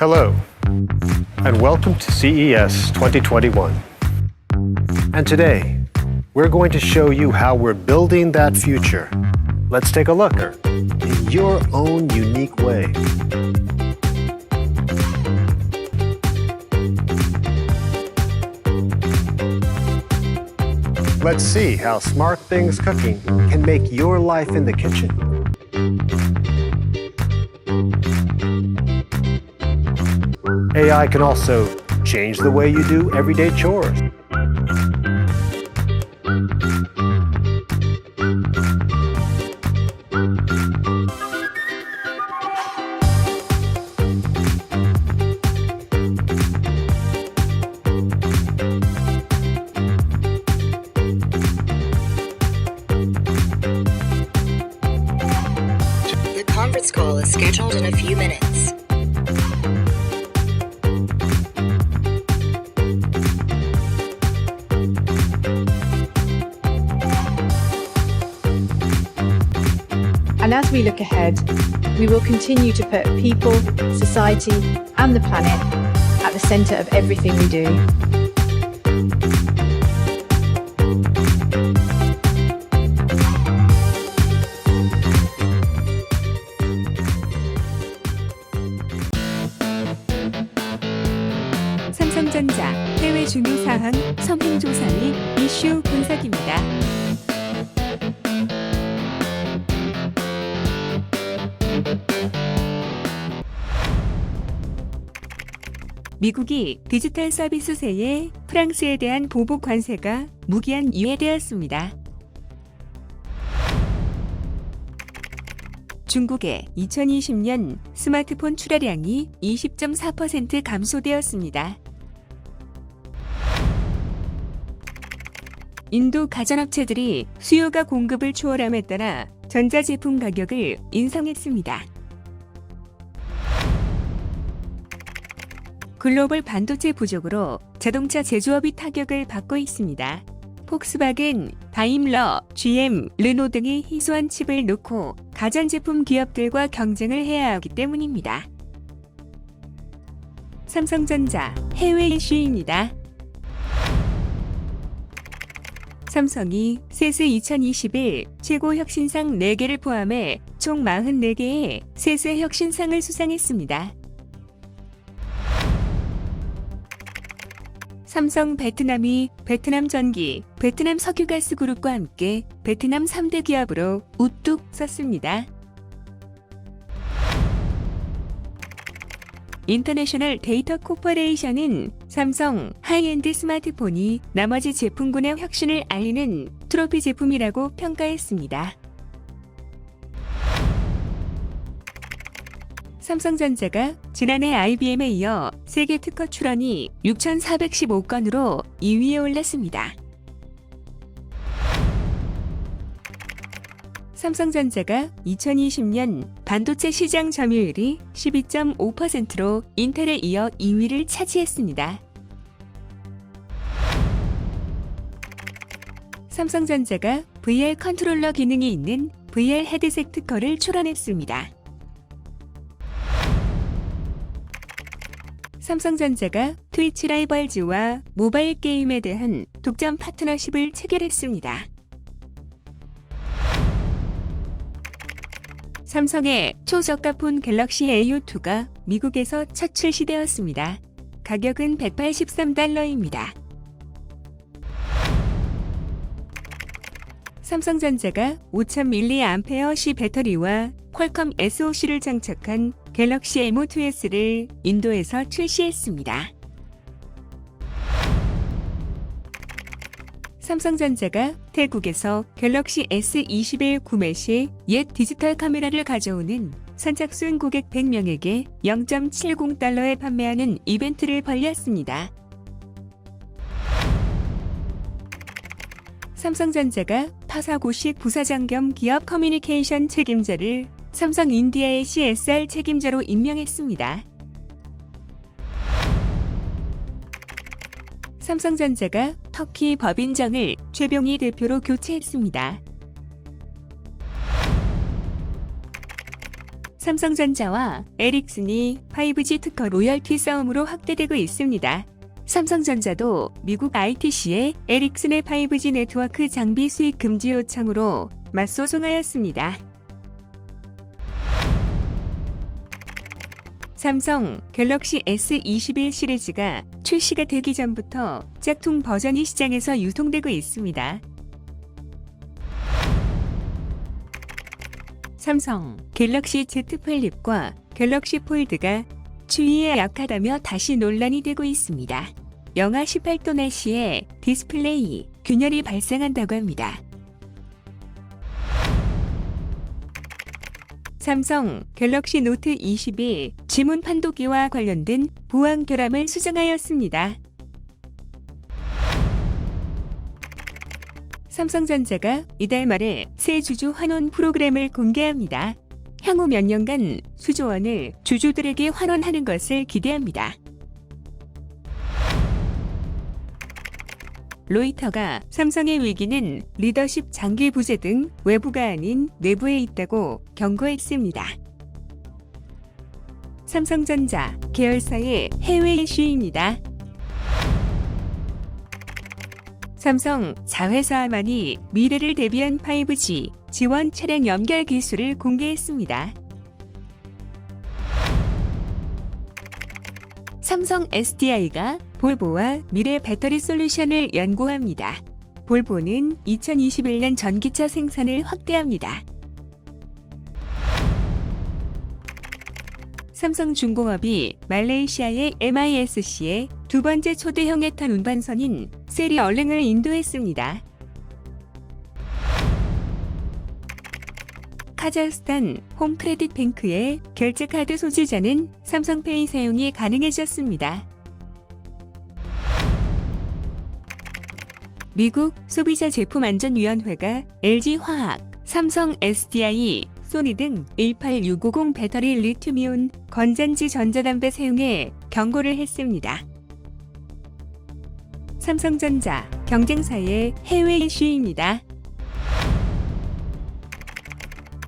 Hello, and welcome to CES 2021. And today, we're going to show you how we're building that future. Let's take a look in your own unique way. Let's see how SmartThings Cooking can make your life in the kitchen AI can also change the way you do everyday chores. The conference call is scheduled in a few minutes. And as we look ahead, we will continue to put people, society, and the planet at the center of everything we do. 삼성전자 해외 중요사항 선행조사 및 이슈 분석입니다. 미국이 디지털 서비스세에 프랑스에 대한 보복 관세가 무기한 유예되었습니다. 중국의 2020년 스마트폰 출하량이 20.4% 감소되었습니다. 인도 가전업체들이 수요가 공급을 초월함에 따라 전자제품 가격을 인상했습니다. 글로벌 반도체 부족으로 자동차 제조업이 타격을 받고 있습니다. 폭스바겐, 다임러, GM, 르노 등이 희소한 칩을 놓고 가전제품 기업들과 경쟁을 해야 하기 때문입니다. 삼성전자 해외 이슈입니다. 삼성이 세스 2021 최고 혁신상 4개를 포함해 총 44개의 세스 혁신상을 수상했습니다. 삼성 베트남이 베트남 전기, 베트남 석유가스 그룹과 함께 베트남 3대 기업으로 우뚝 섰습니다. 인터내셔널 데이터 코퍼레이션은 삼성 하이엔드 스마트폰이 나머지 제품군의 혁신을 알리는 트로피 제품이라고 평가했습니다. 삼성전자가 지난해 IBM에 이어 세계 특허 출원이 6,415건으로 2위에 올랐습니다. 삼성전자가 2020년 반도체 시장 점유율이 12.5%로 인텔에 이어 2위를 차지했습니다. 삼성전자가 VR 컨트롤러 기능이 있는 VR 헤드셋 특허를 출원했습니다. 삼성전자가 트위치 라이벌즈와 모바일 게임에 대한 독점 파트너십을 체결했습니다. 삼성의 초저가폰 갤럭시 A02가 미국에서 첫 출시되었습니다. 가격은 $183입니다. 삼성전자가 5000mAh 배터리와 퀄컴 SoC를 장착한 갤럭시 M2S를 인도에서 출시했습니다. 삼성전자가 태국에서 갤럭시 S21 구매 시 옛 디지털 카메라를 가져오는 선착순 고객 100명에게 $0.70에 판매하는 이벤트를 벌였습니다. 삼성전자가 파사고식 부사장 겸 기업 커뮤니케이션 책임자를 삼성인디아의 CSR 책임자로 임명했습니다. 삼성전자가 터키 법인정을 최병희 대표로 교체했습니다. 삼성전자와 에릭슨이 5G 특허 로열티 싸움으로 확대되고 있습니다. 삼성전자도 미국 ITC에 에릭슨의 5G 네트워크 장비 수입 금지 요청으로 맞소송하였습니다. 삼성 갤럭시 S21 시리즈가 출시가 되기 전부터 짝퉁 버전이 시장에서 유통되고 있습니다. 삼성 갤럭시 Z 플립과 갤럭시 폴드가 추위에 약하다며 다시 논란이 되고 있습니다. 영하 18도 날씨에 디스플레이 균열이 발생한다고 합니다. 삼성 갤럭시 노트 21 지문 판도기와 관련된 보안 결함을 수정하였습니다. 삼성전자가 이달 말에 새 주주 환원 프로그램을 공개합니다. 향후 몇 년간 수조원을 주주들에게 환원하는 것을 기대합니다. 로이터가 삼성의 위기는 리더십 장기 부재 등 외부가 아닌 내부에 있다고 경고했습니다. 삼성전자 계열사의 해외 이슈입니다. 삼성 자회사만이 미래를 대비한 5G 지원 차량 연결 기술을 공개했습니다. 삼성 SDI가 볼보와 미래 배터리 솔루션을 연구합니다. 볼보는 2021년 전기차 생산을 확대합니다. 삼성중공업이 말레이시아의 MISC에 두 번째 초대형 에탄 운반선인 세리 얼랭을 인도했습니다. 카자흐스탄 홈크레딧 뱅크의 결제카드 소지자는 삼성페이 사용이 가능해졌습니다. 미국 소비자제품안전위원회가 LG화학, 삼성 SDI, 소니 등 18650 배터리 리튬이온 건전지 전자담배 사용에 경고를 했습니다. 삼성전자 경쟁사의 해외 이슈입니다.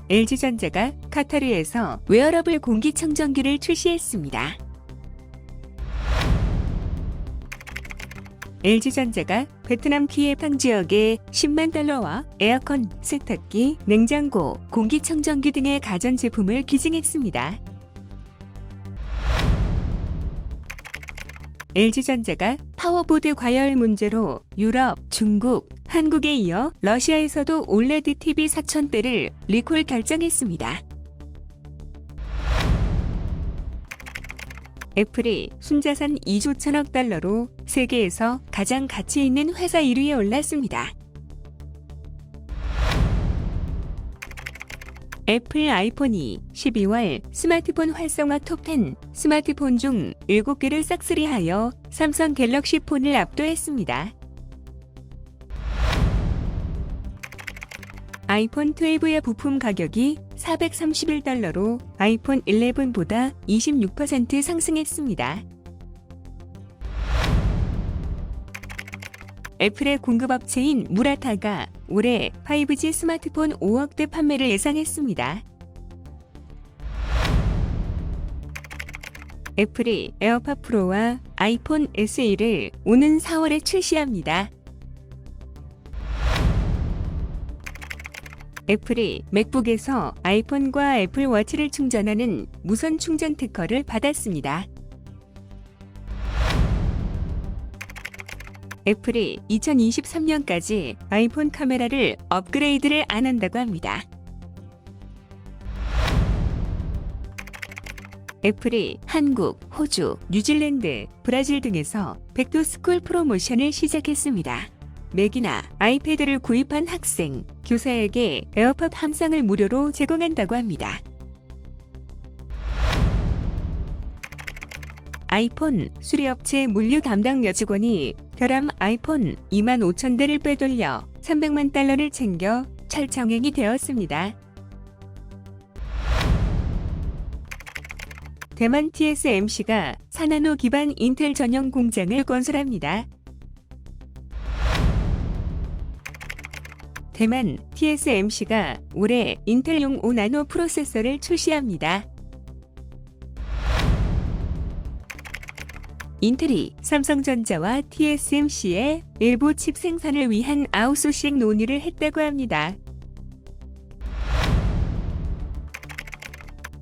LG전자가 카타르에서 웨어러블 공기청정기를 출시했습니다. LG전자가 베트남 키에팡 지역에 10만 달러와 에어컨, 세탁기, 냉장고, 공기청정기 등의 가전제품을 기증했습니다. LG전자가 파워보드 과열 문제로 유럽, 중국, 한국에 이어 러시아에서도 올레드 TV 4,000대를 리콜 결정했습니다. 애플이 순자산 2조 1천억 달러로 세계에서 가장 가치 있는 회사 1위에 올랐습니다. 애플 아이폰이 12월 스마트폰 활성화 톱10 스마트폰 중 7개를 싹쓸이하여 삼성 갤럭시 폰을 압도했습니다. 아이폰 12의 부품 가격이 431달러로 아이폰 11보다 26% 상승했습니다. 애플의 공급업체인 무라타가 올해 5G 스마트폰 5억대 판매를 예상했습니다. 애플이 에어팟 프로와 아이폰 SE를 오는 4월에 출시합니다. 애플이 맥북에서 아이폰과 애플워치를 충전하는 무선 충전 특허를 받았습니다. 애플이 2023년까지 아이폰 카메라를 업그레이드를 안 한다고 합니다. 애플이 한국, 호주, 뉴질랜드, 브라질 등에서 백투스쿨 프로모션을 시작했습니다. 맥이나 아이패드를 구입한 학생, 교사에게 에어팟 한 쌍을 무료로 제공한다고 합니다. 아이폰 수리업체 물류 담당 여직원이 결함 아이폰 25,000대를 빼돌려 300만 달러를 챙겨 철청행이 되었습니다. 대만 TSMC가 4나노 기반 인텔 전용 공장을 건설합니다. 대만 TSMC가 올해 인텔용 5나노 프로세서를 출시합니다. 인텔이 삼성전자와 TSMC의 일부 칩 생산을 위한 아웃소싱 논의를 했다고 합니다.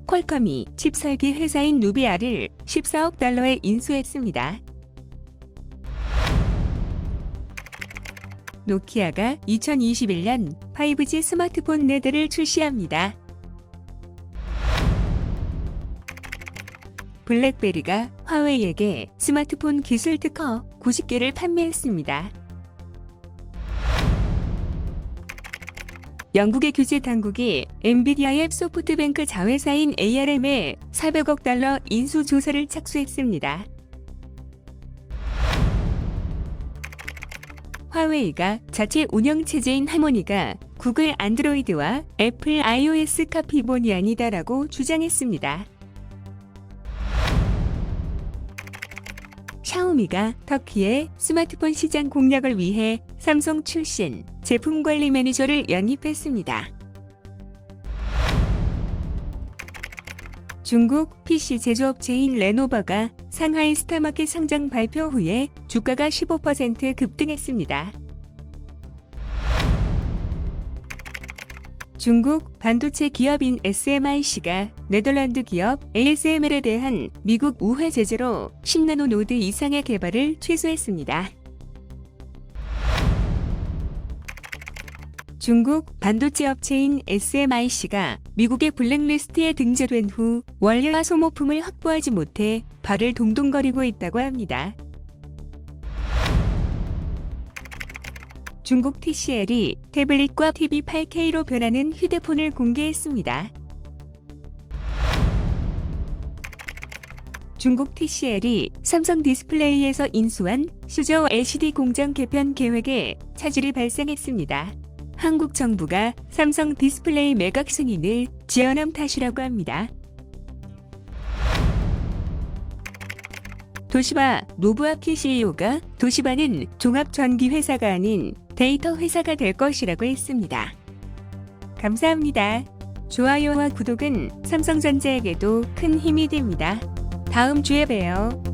퀄컴이 칩 설계 회사인 누비아를 14억 달러에 인수했습니다. 노키아가 2021년 5G 스마트폰 4대를 출시합니다. 블랙베리가 화웨이에게 스마트폰 기술 특허 90개를 판매했습니다. 영국의 규제 당국이 엔비디아의 소프트뱅크 자회사인 ARM에 400억 달러 인수 조사를 착수했습니다. 화웨이가 자체 운영체제인 하모니가 구글 안드로이드와 애플 iOS 카피본이 아니다라고 주장했습니다. 샤오미가 터키의 스마트폰 시장 공략을 위해 삼성 출신 제품 관리 매니저를 영입했습니다. 중국 PC 제조업체인 레노버가 상하이 스타마켓 상장 발표 후에 주가가 15% 급등했습니다. 중국 반도체 기업인 SMIC가 네덜란드 기업 ASML에 대한 미국 우회 제재로 10나노 노드 이상의 개발을 취소했습니다. 중국 반도체 업체인 SMIC가 미국의 블랙리스트에 등재된 후 원료와 소모품을 확보하지 못해 발을 동동거리고 있다고 합니다. 중국 TCL이 태블릿과 TV 8K로 변하는 휴대폰을 공개했습니다. 중국 TCL이 삼성 디스플레이에서 인수한 수저 LCD 공장 개편 계획에 차질이 발생했습니다. 한국 정부가 삼성 디스플레이 매각 승인을 지연한 탓이라고 합니다. 도시바 노부아키 CEO가 도시바는 종합전기회사가 아닌 데이터 회사가 될 것이라고 했습니다. 감사합니다. 좋아요와 구독은 삼성전자에게도 큰 힘이 됩니다. 다음 주에 봬요.